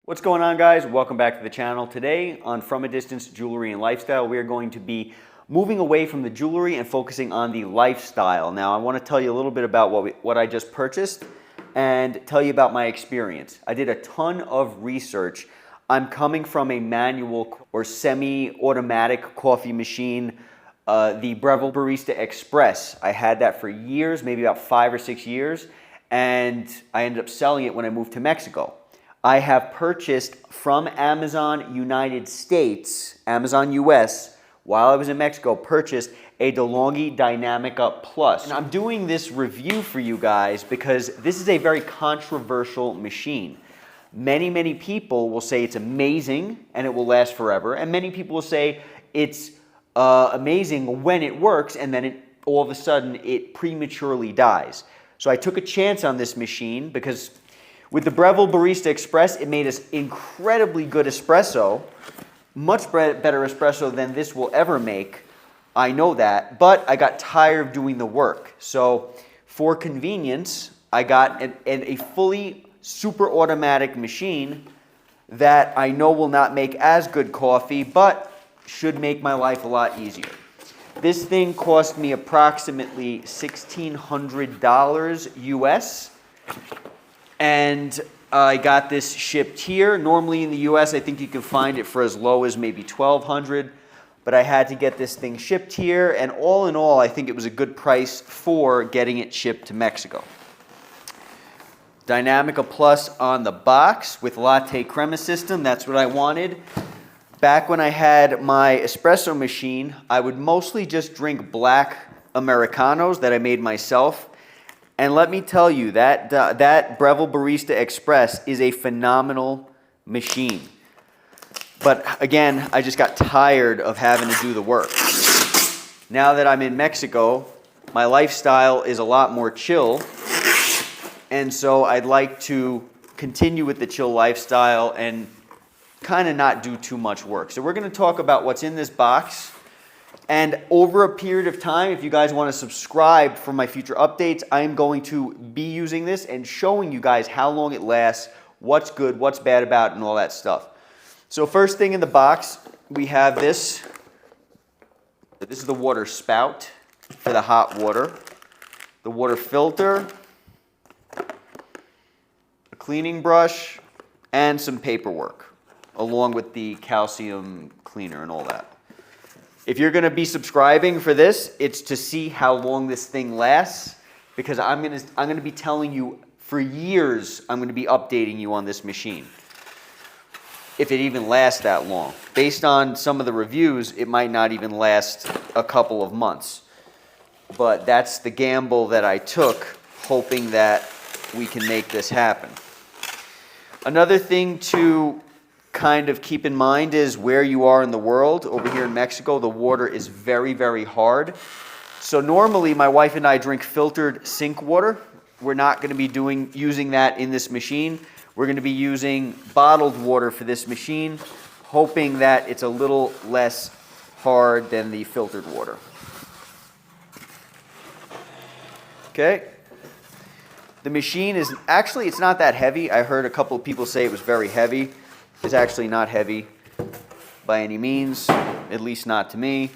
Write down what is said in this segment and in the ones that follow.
What's going on, guys? Welcome back to the channel. Today on From a Distance Jewelry and Lifestyle, we are going to be moving away from the jewelry and focusing on the lifestyle. Now, I want to tell you a little bit about what I just purchased and tell you about my experience. I did a ton of research. I'm coming from a manual or semi-automatic coffee machine, the Breville Barista Express. I had that for years, maybe about 5 or 6 years, and I ended up selling it when I moved to Mexico. I have purchased from Amazon United States, Amazon US, while I was in Mexico, purchased a Delonghi Dinamica Plus. And I'm doing this review for you guys because this is a very controversial machine. Many people will say it's amazing and it will last forever, and many people will say it's amazing when it works and then all of a sudden it prematurely dies. So I took a chance on this machine because with the Breville Barista Express, it made us incredibly good espresso, much better espresso than this will ever make. I know that, but I got tired of doing the work. So for convenience, I got a fully super automatic machine that I know will not make as good coffee, but should make my life a lot easier. This thing cost me approximately $1,600 US. And I got this shipped here. Normally in the US, I think you can find it for as low as maybe $1,200, but I had to get this thing shipped here, and all in all, I think it was a good price for getting it shipped to Mexico. Dinamica Plus on the box with latte crema system, that's what I wanted. Back when I had my espresso machine, I would mostly just drink black Americanos that I made myself. And let me tell you, that Breville Barista Express is a phenomenal machine. But again, I just got tired of having to do the work. Now that I'm in Mexico, my lifestyle is a lot more chill. And so I'd like to continue with the chill lifestyle and kind of not do too much work. So we're going to talk about what's in this box. And over a period of time, if you guys want to subscribe for my future updates, I am going to be using this and showing you guys how long it lasts, what's good, what's bad about it, and all that stuff. So first thing in the box, we have this. This is the water spout for the hot water, the water filter, a cleaning brush, and some paperwork, along with the calcium cleaner and all that. If you're going to be subscribing for this, it's to see how long this thing lasts, because I'm going to be telling you for years. I'm going to be updating you on this machine, if it even lasts that long. Based on some of the reviews, it might not even last a couple of months. But that's the gamble that I took, hoping that we can make this happen. Another thing to kind of keep in mind is where you are in the world. Over here in Mexico, the water is very hard. So normally my wife and I drink filtered sink water. We're not going to be using that in this machine. We're going to be using bottled water for this machine, hoping that it's a little less hard than the filtered water. Okay. The machine is actually, it's not that heavy. I heard a couple of people say it was very heavy. It's actually not heavy by any means, at least not to me.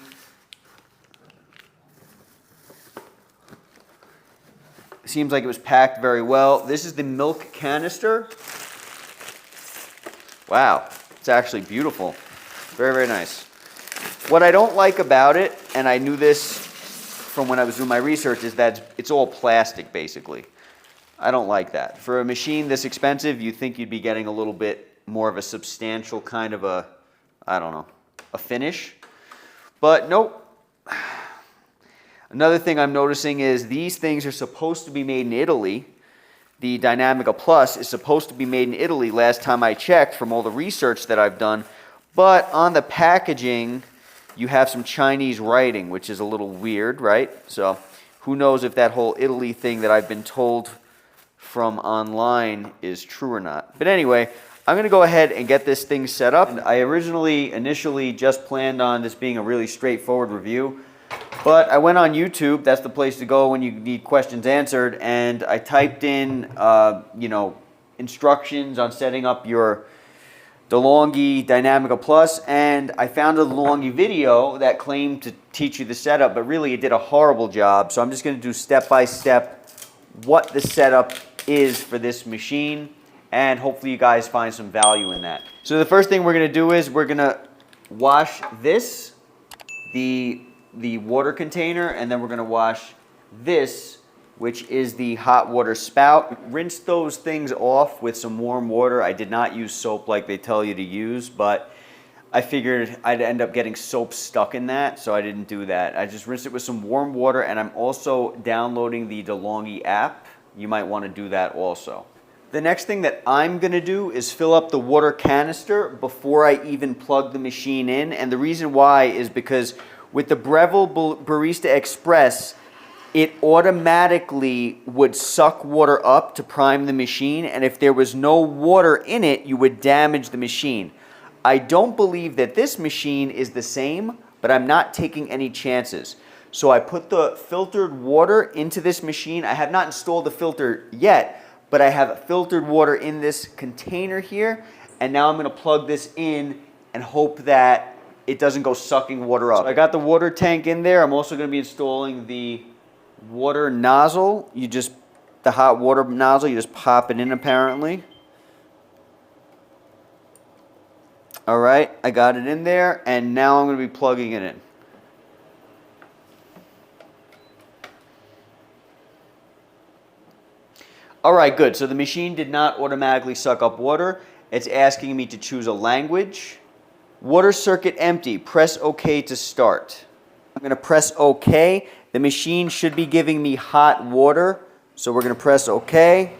It seems like it was packed very well. This is the milk canister. Wow, it's actually beautiful. Very nice. What I don't like about it, and I knew this from when I was doing my research, is that it's all plastic, basically. I don't like that. For a machine this expensive, you'd think you'd be getting a little bit more of a substantial kind of a, I don't know, a finish. But nope. Another thing I'm noticing is these things are supposed to be made in Italy. The Dinamica Plus is supposed to be made in Italy last time I checked from all the research that I've done. But on the packaging, you have some Chinese writing, which is a little weird, right? So who knows if that whole Italy thing that I've been told from online is true or not. But anyway, I'm going to go ahead and get this thing set up. I initially just planned on this being a really straightforward review, but I went on YouTube. That's the place to go when you need questions answered, and I typed in, instructions on setting up your Delonghi Dinamica Plus, and I found a Delonghi video that claimed to teach you the setup, but really it did a horrible job. So I'm just going to do step by step what the setup is for this machine, and hopefully you guys find some value in that. So the first thing we're going to do is we're going to wash this, the water container, and then we're going to wash this, which is the hot water spout. Rinse those things off with some warm water. I did not use soap like they tell you to use, but I figured I'd end up getting soap stuck in that, so I didn't do that. I just rinsed it with some warm water, and I'm also downloading the Delonghi app. You might want to do that also. The next thing that I'm going to do is fill up the water canister before I even plug the machine in, and the reason why is because with the Breville Barista Express, it automatically would suck water up to prime the machine, and if there was no water in it, you would damage the machine. I don't believe that this machine is the same, but I'm not taking any chances. So I put the filtered water into this machine. I have not installed the filter yet, but I have filtered water in this container here, and now I'm going to plug this in and hope that it doesn't go sucking water up. So I got the water tank in there. I'm also going to be installing the water nozzle. The hot water nozzle, you just pop it in apparently. All right, I got it in there, and now I'm going to be plugging it in. All right, good. So the machine did not automatically suck up water. It's asking me to choose a language. Water circuit empty. Press OK to start. I'm going to press OK. The machine should be giving me hot water, so we're going to press OK.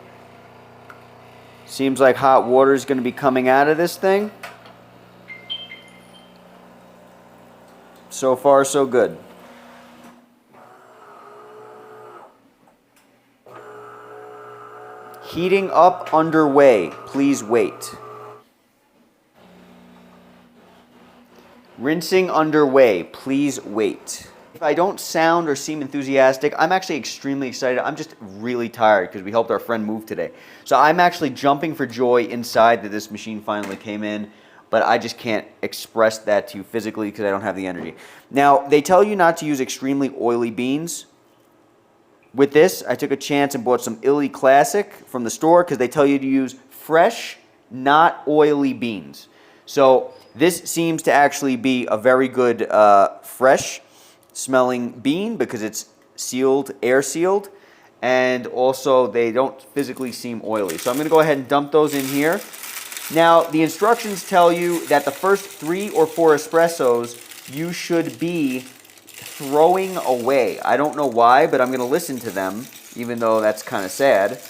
Seems like hot water is going to be coming out of this thing. So far, so good. Heating up underway. Please wait. Rinsing underway. Please wait. If I don't sound or seem enthusiastic, I'm actually extremely excited. I'm just really tired because we helped our friend move today. So I'm actually jumping for joy inside that this machine finally came in, but I just can't express that to you physically because I don't have the energy. Now, they tell you not to use extremely oily beans. With this, I took a chance and bought some Illy Classic from the store because they tell you to use fresh, not oily beans. So this seems to actually be a very good fresh smelling bean because it's sealed, air sealed, and also they don't physically seem oily. So I'm going to go ahead and dump those in here. Now, the instructions tell you that the first 3 or 4 espressos you should be throwing away. I don't know why, but I'm going to listen to them, even though that's kind of sad.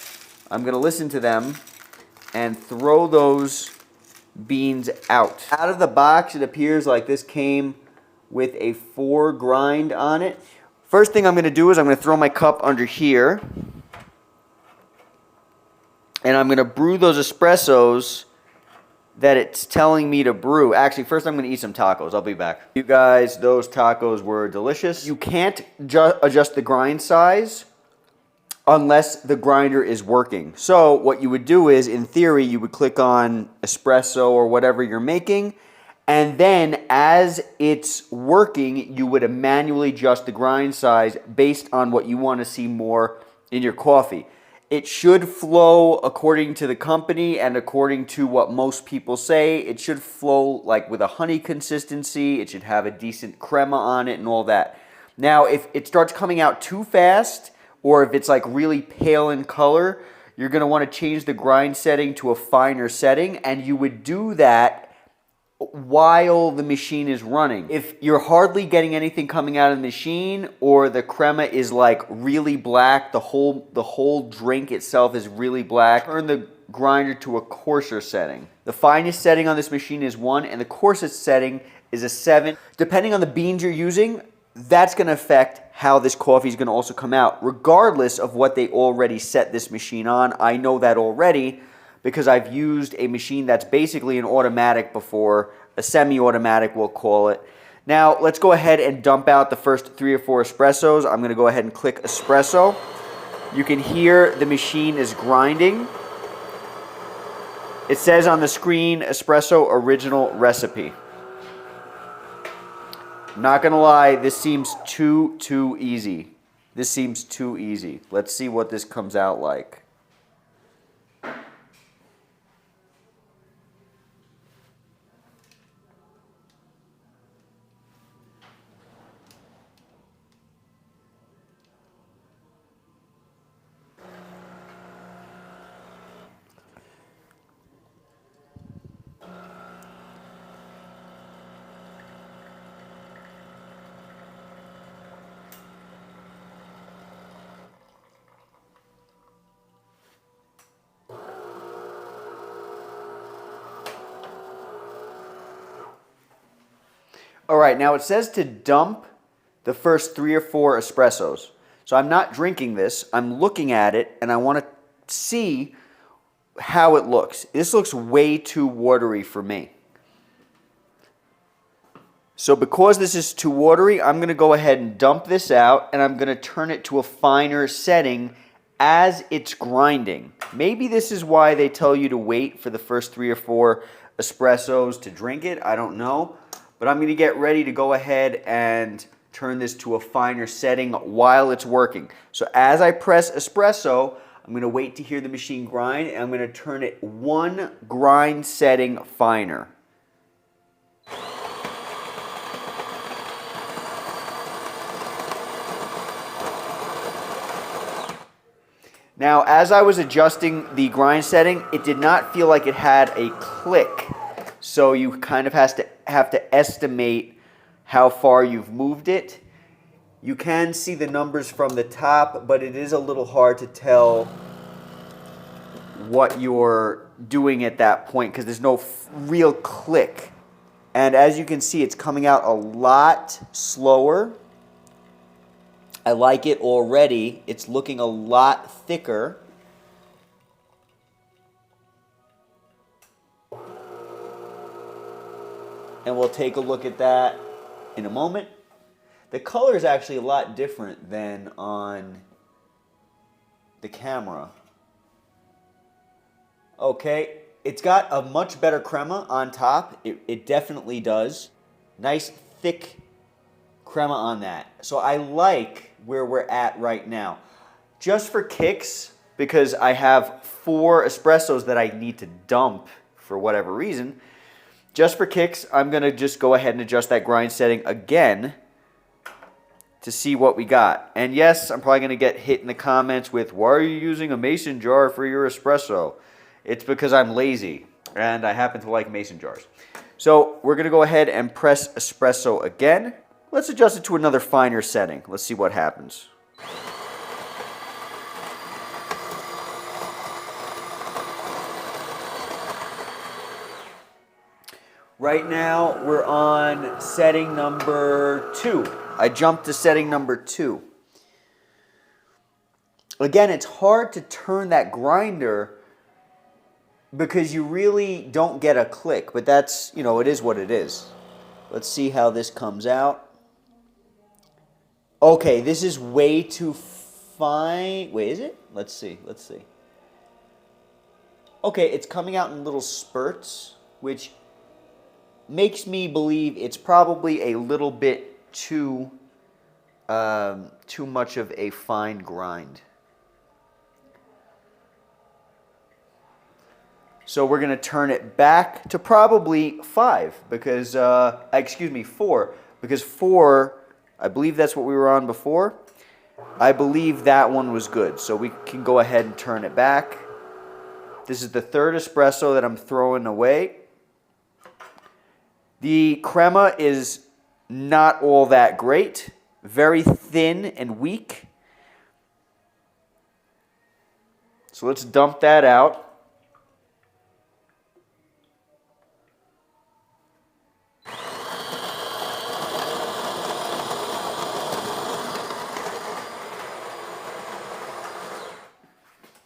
I'm going to listen to them and throw those beans out. Out of the box, it appears like this came with a 4 grind on it. First thing I'm going to do is I'm going to throw my cup under here, and I'm going to brew those espressos that it's telling me to brew. Actually, first I'm going to eat some tacos. I'll be back. You guys, those tacos were delicious. You can't adjust the grind size unless the grinder is working. So what you would do is, in theory, you would click on espresso or whatever you're making, and then as it's working, you would manually adjust the grind size based on what you want to see more in your coffee. It should flow according to the company and according to what most people say. It should flow like with a honey consistency. It should have a decent crema on it and all that. Now, if it starts coming out too fast, or if it's like really pale in color, you're going to want to change the grind setting to a finer setting, and you would do that while the machine is running. If you're hardly getting anything coming out of the machine, or the crema is like really black, the whole drink itself is really black, turn the grinder to a coarser setting. The finest setting on this machine is 1, and the coarsest setting is a 7. Depending on the beans you're using, that's going to affect how this coffee is going to also come out, regardless of what they already set this machine on. I know that already, because I've used a machine that's basically an automatic before, a semi-automatic we'll call it. Now let's go ahead and dump out the first 3 or 4 espressos. I'm going to go ahead and click espresso. You can hear the machine is grinding. It says on the screen, espresso original recipe. Not gonna lie, this seems too easy. This seems too easy. Let's see what this comes out like. All right, now it says to dump the first 3 or 4 espressos. So I'm not drinking this, I'm looking at it and I want to see how it looks. This looks way too watery for me. So because this is too watery, I'm going to go ahead and dump this out and I'm going to turn it to a finer setting as it's grinding. Maybe this is why they tell you to wait for the first 3 or 4 espressos to drink it. I don't know. But I'm going to get ready to go ahead and turn this to a finer setting while it's working. So as I press espresso, I'm going to wait to hear the machine grind, and I'm going to turn it 1 grind setting finer. Now, as I was adjusting the grind setting, it did not feel like it had a click. So you kind of have to estimate how far you've moved it. You can see the numbers from the top, but it is a little hard to tell what you're doing at that point because there's no real click. And as you can see, it's coming out a lot slower. I like it already. It's looking a lot thicker. And we'll take a look at that in a moment. The color is actually a lot different than on the camera. Okay, it's got a much better crema on top. It definitely does. Nice thick crema on that. So I like where we're at right now. Just for kicks, because I have 4 espressos that I need to dump for whatever reason, just for kicks, I'm going to just go ahead and adjust that grind setting again to see what we got. And yes, I'm probably going to get hit in the comments with, why are you using a mason jar for your espresso? It's because I'm lazy and I happen to like mason jars. So we're going to go ahead and press espresso again. Let's adjust it to another finer setting. Let's see what happens. Right now, we're on setting number 2. I jumped to setting number 2. Again, it's hard to turn that grinder because you really don't get a click, but that's, it is what it is. Let's see how this comes out. Okay, this is way too fine. Wait, is it? Let's see. Okay, it's coming out in little spurts, which makes me believe it's probably a little bit too much of a fine grind. So we're going to turn it back to probably 5 because, 4, because 4, I believe that's what we were on before. I believe that one was good. So we can go ahead and turn it back. This is the 3rd espresso that I'm throwing away. The crema is not all that great, very thin and weak. So let's dump that out.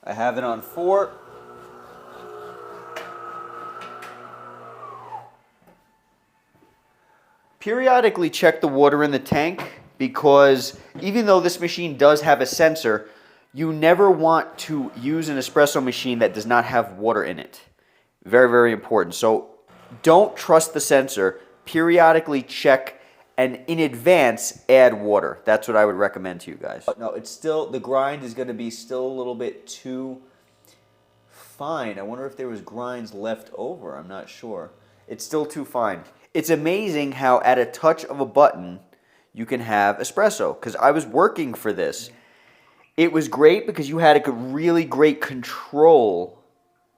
I have it on 4. Periodically check the water in the tank because even though this machine does have a sensor, you never want to use an espresso machine that does not have water in it. Very, very important. So don't trust the sensor. Periodically check and in advance add water. That's what I would recommend to you guys. No, it's still, the grind is going to be still a little bit too fine. I wonder if there was grinds left over. I'm not sure. It's still too fine. It's amazing how at a touch of a button you can have espresso, because I was working for this. It was great because you had a really great control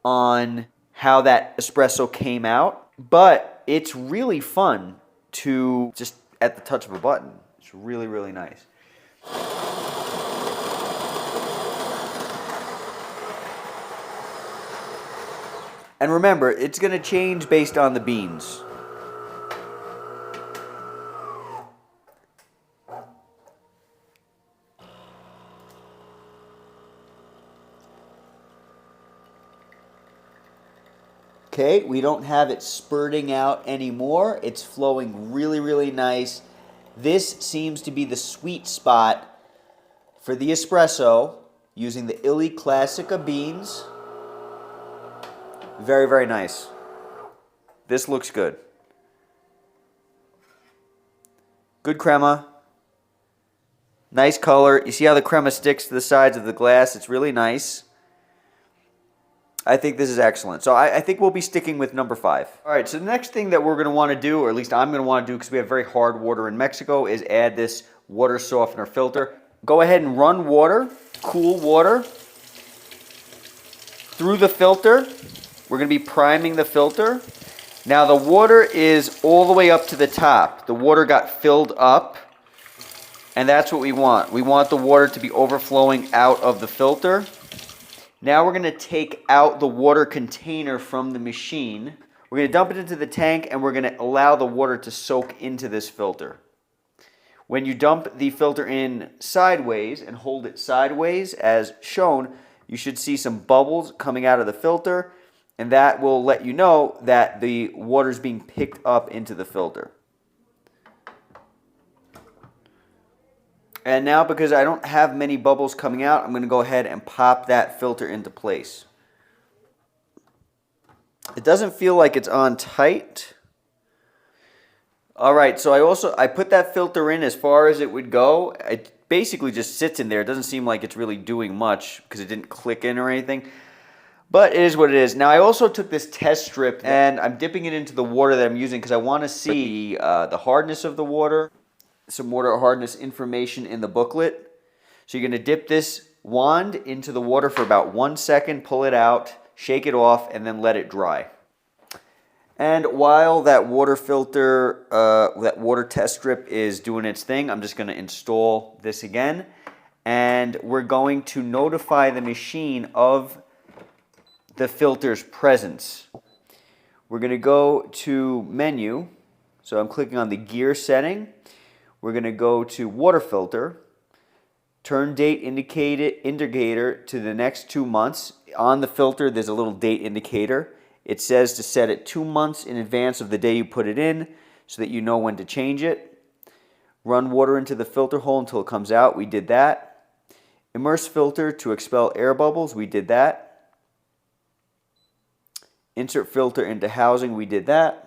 on how that espresso came out, but it's really fun to just at the touch of a button. It's really, really nice. And remember, it's going to change based on the beans. Okay, we don't have it spurting out anymore. It's flowing really, really nice. This seems to be the sweet spot for the espresso using the Illy Classica beans. Very, very nice. This looks good. Good crema. Nice color. You see how the crema sticks to the sides of the glass? It's really nice. I think this is excellent. So I think we'll be sticking with number 5. All right, so the next thing that we're going to want to do, or at least I'm going to want to do because we have very hard water in Mexico, is add this water softener filter. Go ahead and run water, cool water, through the filter. We're going to be priming the filter. Now the water is all the way up to the top. The water got filled up, and that's what we want. We want the water to be overflowing out of the filter. Now we're going to take out the water container from the machine. We're going to dump it into the tank, and we're going to allow the water to soak into this filter. When you dump the filter in sideways and hold it sideways as shown, you should see some bubbles coming out of the filter, and that will let you know that the water is being picked up into the filter. And now, because I don't have many bubbles coming out, I'm going to go ahead and pop that filter into place. It doesn't feel like it's on tight. All right, so I put that filter in as far as it would go. It basically just sits in there. It doesn't seem like it's really doing much because it didn't click in or anything. But it is what it is. Now, I also took this test strip and I'm dipping it into the water that I'm using because I want to see the hardness of the water. Some water hardness information in the booklet. So you're going to dip this wand into the water for about 1 second, pull it out, shake it off, and then let it dry. And while that water filter, that water test strip is doing its thing, I'm just going to install this again. And we're going to notify the machine of the filter's presence. We're going to go to menu. So I'm clicking on the gear setting. We're going to go to water filter, turn date indicator to the next 2 months. On the filter, there's a little date indicator. It says to set it 2 months in advance of the day you put it in so that you know when to change it. Run water into the filter hole until it comes out. We did that. Immerse filter to expel air bubbles. We did that. Insert filter into housing. We did that.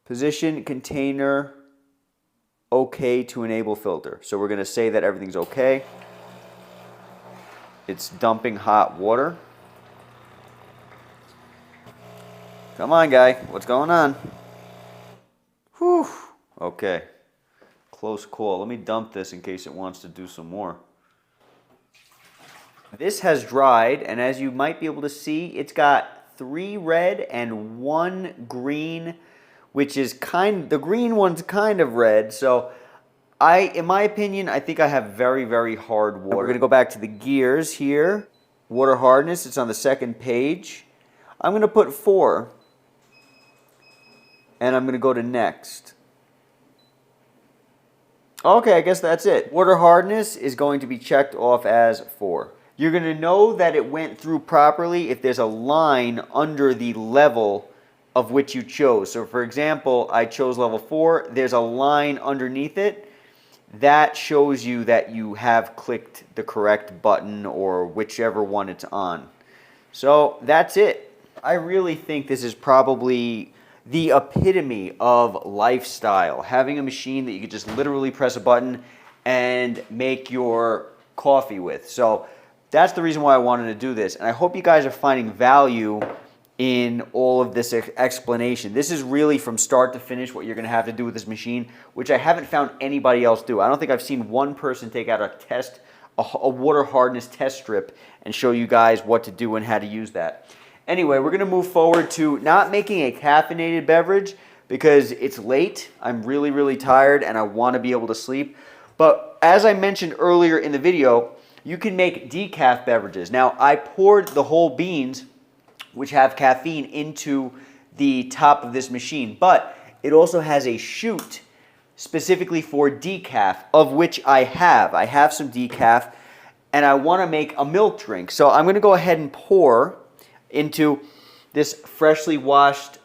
Position container okay to enable filter. So we're going to say that everything's okay. It's dumping hot water. Come on, guy. What's going on? Whew. Okay. Close call. Let me dump this in case it wants to do some more. This has dried, and as you might be able to see, it's got 3 red and 1 green, which is the green one's kind of red. So in my opinion, I think I have very, very hard water. We're going to go back to the gears here. Water hardness, it's on the 2nd page. I'm going to put 4. And I'm going to go to next. Okay, I guess that's it. Water hardness is going to be checked off as 4. You're going to know that it went through properly if there's a line under the level of which you chose. So for example, I chose level 4. There's a line underneath it. That shows you that you have clicked the correct button or whichever one it's on. So that's it. I really think this is probably the epitome of lifestyle. Having a machine that you could just literally press a button and make your coffee with. So that's the reason why I wanted to do this. And I hope you guys are finding value in all of this explanation. This is really from start to finish what you're going to have to do with this machine, which I haven't found anybody else do. I don't think I've seen one person take out a water hardness test strip and show you guys what to do and how to use that. Anyway, we're going to move forward to not making a caffeinated beverage because it's late. I'm really, really tired and I want to be able to sleep. But as I mentioned earlier in the video, you can make decaf beverages. Now, I poured the whole beans, which have caffeine, into the top of this machine, but it also has a chute specifically for decaf, of which I have. I have some decaf, and I want to make a milk drink. So I'm going to go ahead and pour into this freshly washed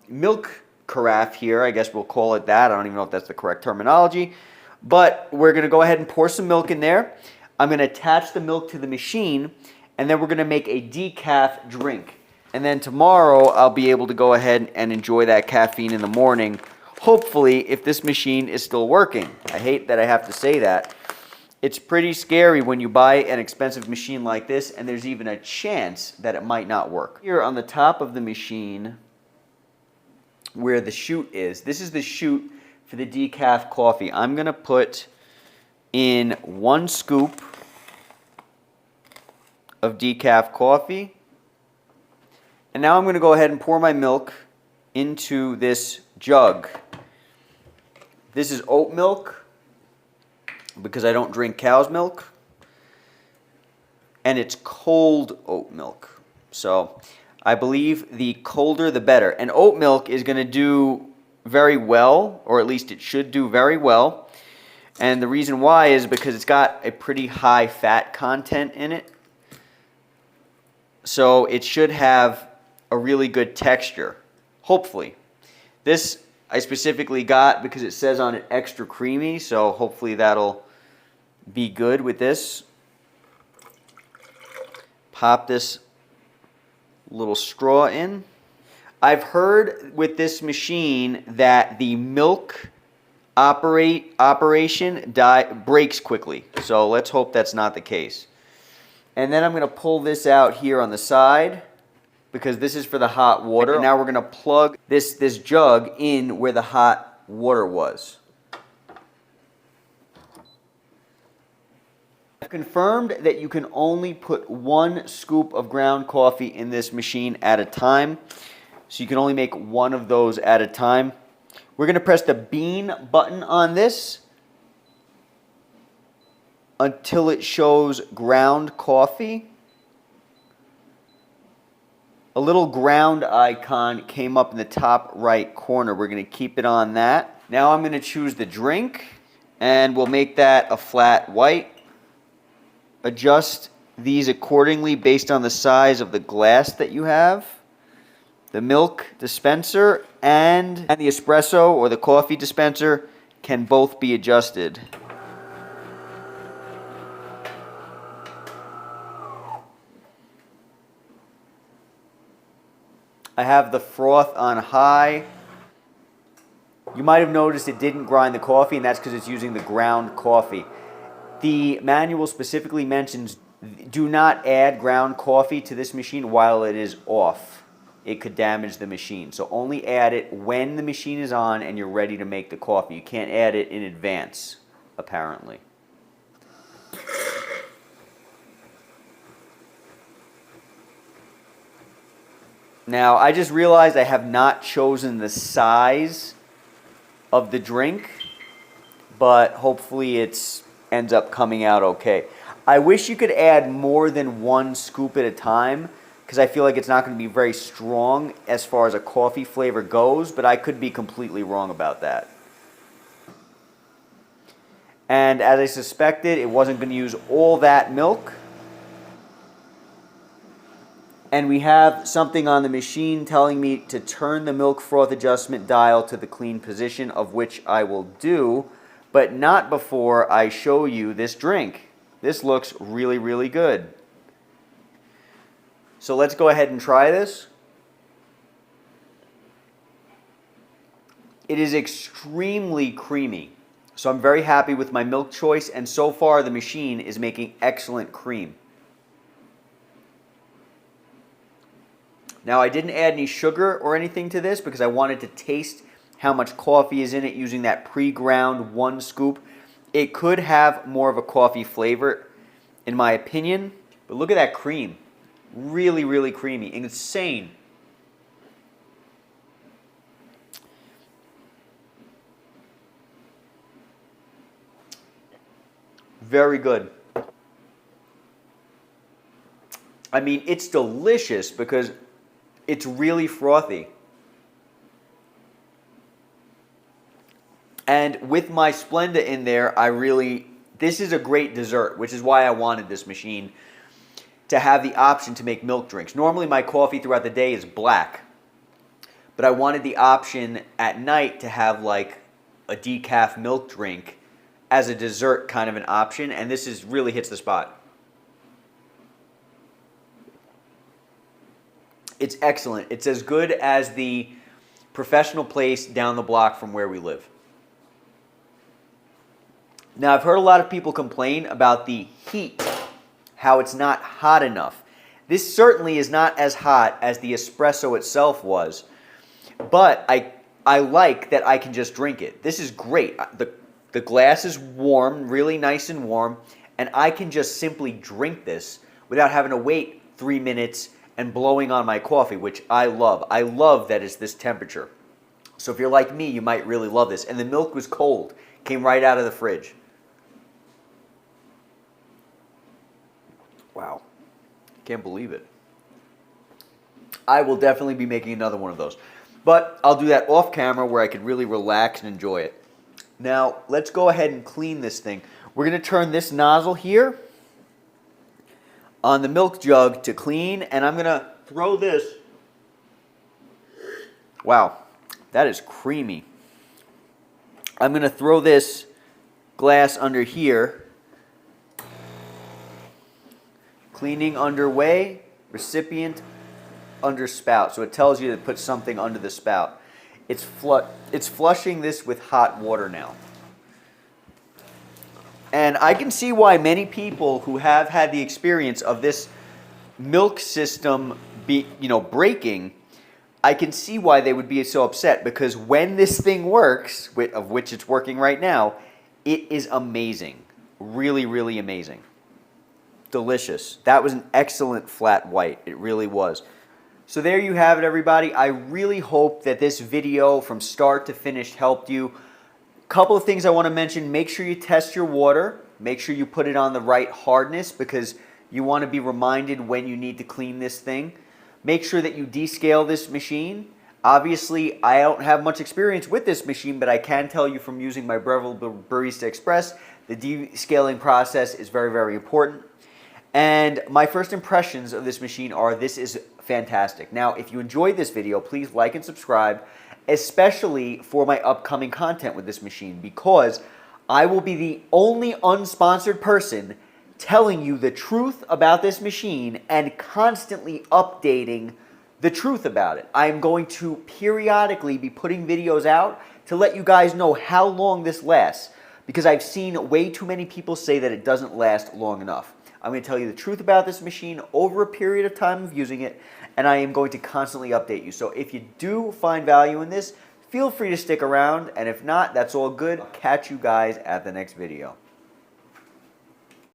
milk carafe here. I guess we'll call it that. I don't even know if that's the correct terminology. But we're going to go ahead and pour some milk in there. I'm going to attach the milk to the machine, and then we're going to make a decaf drink. And then tomorrow I'll be able to go ahead and enjoy that caffeine in the morning, hopefully, if this machine is still working. I hate that I have to say that. It's pretty scary when you buy an expensive machine like this and there's even a chance that it might not work. Here on the top of the machine where the chute is, this is the chute for the decaf coffee. I'm going to put in 1 scoop of decaf coffee. And now I'm going to go ahead and pour my milk into this jug. This is oat milk because I don't drink cow's milk. And it's cold oat milk. So I believe the colder the better. And oat milk is going to do very well, or at least it should do very well. And the reason why is because it's got a pretty high fat content in it. So it should have a really good texture, hopefully. This I specifically got because it says on it extra creamy, so hopefully that'll be good with this. Pop this little straw in. I've heard with this machine that the milk operation breaks quickly, so let's hope that's not the case. And then I'm going to pull this out here on the side, because this is for the hot water. And now we're going to plug this jug in where the hot water was. I've confirmed that you can only put 1 scoop of ground coffee in this machine at a time. So you can only make 1 of those at a time. We're going to press the bean button on this until it shows ground coffee. A little ground icon came up in the top right corner. We're going to keep it on that. Now I'm going to choose the drink, and we'll make that a flat white. Adjust these accordingly based on the size of the glass that you have. The milk dispenser and the espresso or the coffee dispenser can both be adjusted. I have the froth on high. You might have noticed it didn't grind the coffee, and that's because it's using the ground coffee. The manual specifically mentions do not add ground coffee to this machine while it is off. It could damage the machine. So only add it when the machine is on and you're ready to make the coffee. You can't add it in advance, apparently. Now, I just realized I have not chosen the size of the drink, but hopefully it ends up coming out okay. I wish you could add more than 1 scoop at a time, because I feel like it's not going to be very strong as far as a coffee flavor goes, but I could be completely wrong about that. And as I suspected, it wasn't going to use all that milk. And we have something on the machine telling me to turn the milk froth adjustment dial to the clean position, of which I will do, but not before I show you this drink. This looks really, really good. So let's go ahead and try this. It is extremely creamy. So I'm very happy with my milk choice, and so far the machine is making excellent cream. Now I didn't add any sugar or anything to this because I wanted to taste how much coffee is in it using that pre-ground 1 scoop. It could have more of a coffee flavor in my opinion, but look at that cream. Really, really creamy. Insane. Very good. I mean, it's delicious because it's really frothy. And with my Splenda in there, this is a great dessert, which is why I wanted this machine to have the option to make milk drinks. Normally my coffee throughout the day is black, but I wanted the option at night to have like a decaf milk drink as a dessert kind of an option, and this really hits the spot. It's excellent. It's as good as the professional place down the block from where we live. Now, I've heard a lot of people complain about the heat, how it's not hot enough. This certainly is not as hot as the espresso itself was, but I like that I can just drink it. This is great. The glass is warm, really nice and warm, and I can just simply drink this without having to wait 3 minutes and blowing on my coffee, which I love. I love that it's this temperature. So if you're like me, you might really love this. And the milk was cold, came right out of the fridge. Wow, can't believe it. I will definitely be making another one of those. But I'll do that off camera where I can really relax and enjoy it. Now, let's go ahead and clean this thing. We're going to turn this nozzle here on the milk jug to clean, and I'm going to throw this. Wow, that is creamy. I'm going to throw this glass under here. Cleaning underway, recipient under spout. So it tells you to put something under the spout. It's flushing this with hot water now. And I can see why many people who have had the experience of this milk system breaking, I can see why they would be so upset, because when this thing works, of which it's working right now, it is amazing. Really, really amazing. Delicious. That was an excellent flat white. It really was. So there you have it, everybody. I really hope that this video from start to finish helped you. Couple of things I want to mention. Make sure you test your water. Make sure you put it on the right hardness, because you want to be reminded when you need to clean this thing. Make sure that you descale this machine. Obviously, I don't have much experience with this machine, but I can tell you from using my Breville Barista Express, the descaling process is very, very important. And my first impressions of this machine are this is fantastic. Now, if you enjoyed this video, please like and subscribe, especially for my upcoming content with this machine, because I will be the only unsponsored person telling you the truth about this machine and constantly updating the truth about it. I am going to periodically be putting videos out to let you guys know how long this lasts, because I've seen way too many people say that it doesn't last long enough. I'm going to tell you the truth about this machine over a period of time of using it, and I am going to constantly update you. So if you do find value in this, feel free to stick around, and if not, that's all good. I'll catch you guys at the next video.